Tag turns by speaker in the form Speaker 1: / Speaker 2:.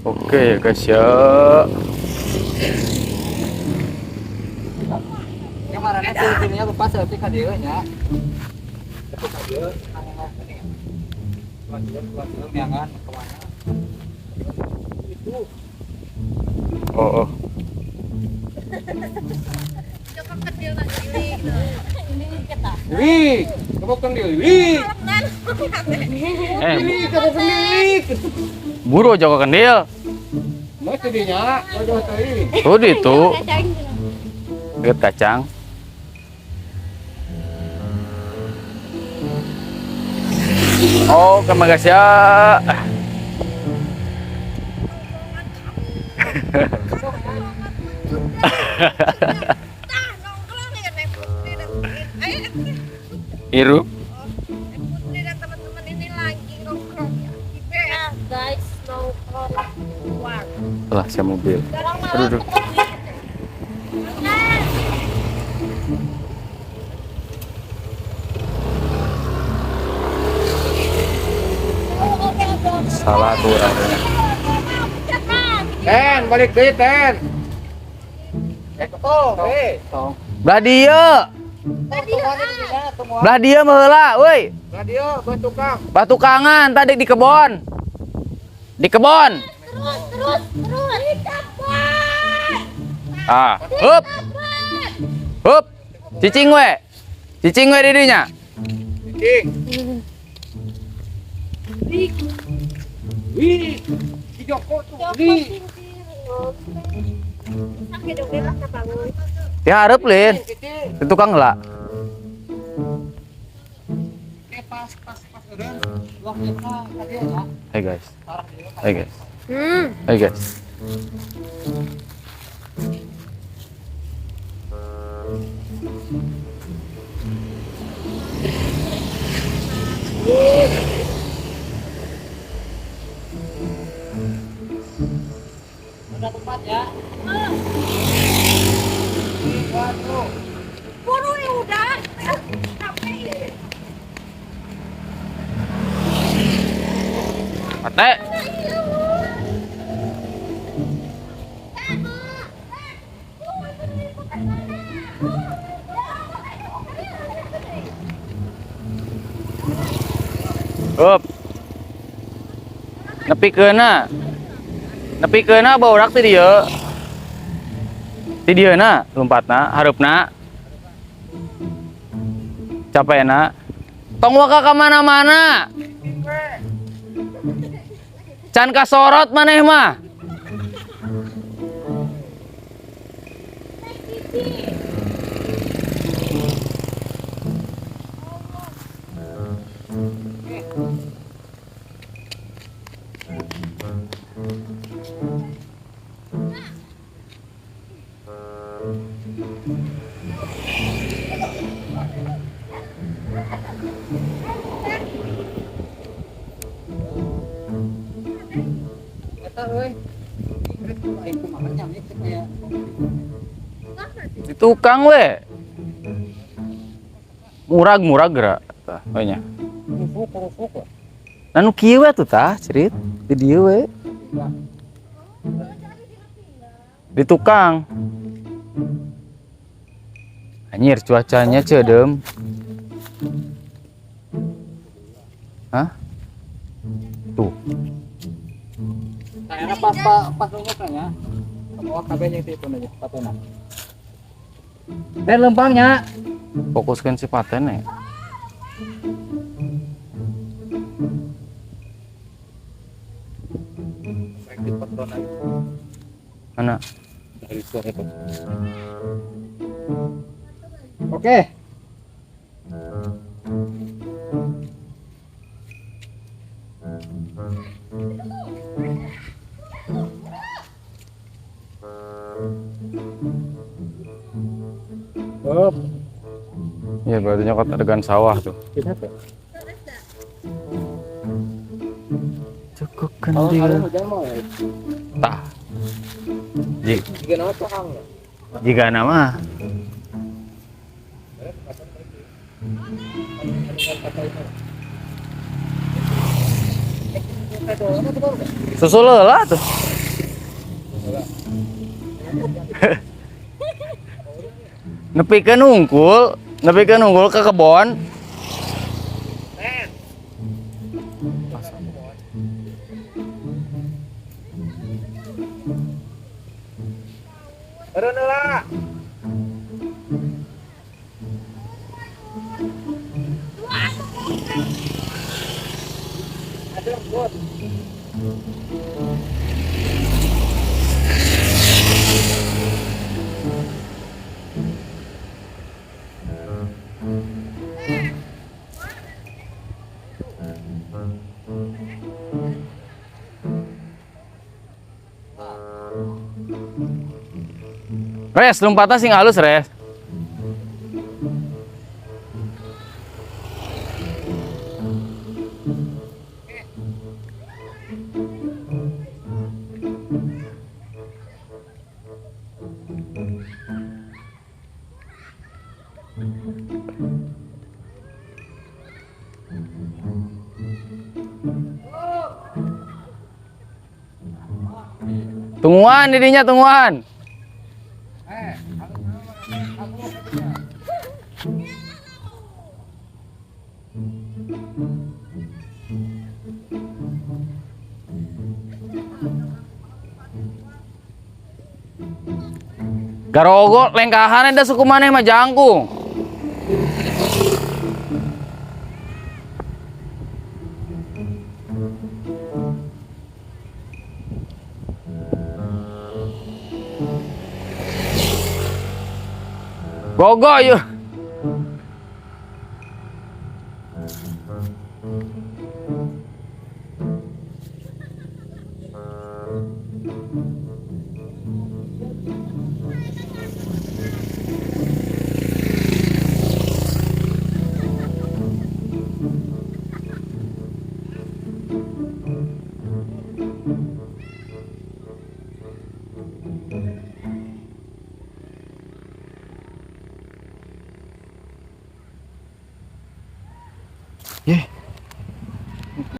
Speaker 1: Oke ya guys ya.
Speaker 2: Kemarin turunnya lupa selfie ka dieu nya. Selfie ka dieu, buat jangan kemana. Itu.
Speaker 1: Oh.
Speaker 3: Coba kecil lagi ini kita.
Speaker 2: Wih, kamu kan deui. Kamu kan deui.
Speaker 1: Buru jago kendil.
Speaker 2: Mau tadinya, mau tadi.
Speaker 1: Tuh di tuh. Lihat kacang. Oh, kemana guys ya? Iru.
Speaker 3: Putri dan teman-teman ini lagi nongkrong ya. Nah, guys, nongkrong keluar.
Speaker 1: Lah, saya mobil. Aduh. Salah tuh orangnya.
Speaker 2: Ten, balik deui ten. Tong.
Speaker 1: Belah dia. Belah dia meheula, euy.
Speaker 2: Radio buat tukang.
Speaker 1: Batu kangen tadi di kebon. Di kebon.
Speaker 3: Terus dapat.
Speaker 1: Ah, hup. Hup. Cicing we. Cicing we di dinya.
Speaker 2: Cicing. Wih, si Joko tuh. Wih.
Speaker 3: Sakit dong dia rasa bangun.
Speaker 1: Ya harap lin. Itu tukang lah.
Speaker 2: Pas udah. Waktu tadi ya.
Speaker 1: Hai guys. Hai guys.
Speaker 3: Hmm.
Speaker 1: Hai guys.
Speaker 2: Udah tempat ya.
Speaker 3: Buru ya udah. Capek.
Speaker 1: Mate. Hup. Nepi keuna baurak ti dieu. Ti dieuna lompatna, hareupna. Capekna. Tong waka ka mana-mana. Can kasorot maneh mah.
Speaker 2: Eta euy. Aing kumaha nyamik kayak
Speaker 1: Di tukang we. Murag gerak tah we nya.
Speaker 2: rufuk.
Speaker 1: Anu kieu we tuh tah cerit di dieu we. Di tukang. Anjir cuacanya cedem. Hah? Tuh.
Speaker 2: Kayaknya pas nunggu kayaknya. Bawa kabelnya itu aja, patena. Dan lempangnya.
Speaker 1: Fokuskan si paten ya. Mana?
Speaker 2: Dari suara itu. Oke. Up.
Speaker 1: Iya berarti nyokot adegan sawah tuh.
Speaker 2: Kita tuh.
Speaker 1: Cukup
Speaker 2: Kalau ada
Speaker 1: kendil.
Speaker 2: hujan mau ya.
Speaker 1: Tah.
Speaker 2: Jika nama tukang.
Speaker 1: Jika nama Susul lah tuh. Nepikeun unggul ke kebon.
Speaker 2: Lah.
Speaker 1: Res, lompatnya sing halus, Res. Tungguan didinya, tungguan. Garogo lengkahan ada suku mana mah jangkung. Gogo yuk. Yeah.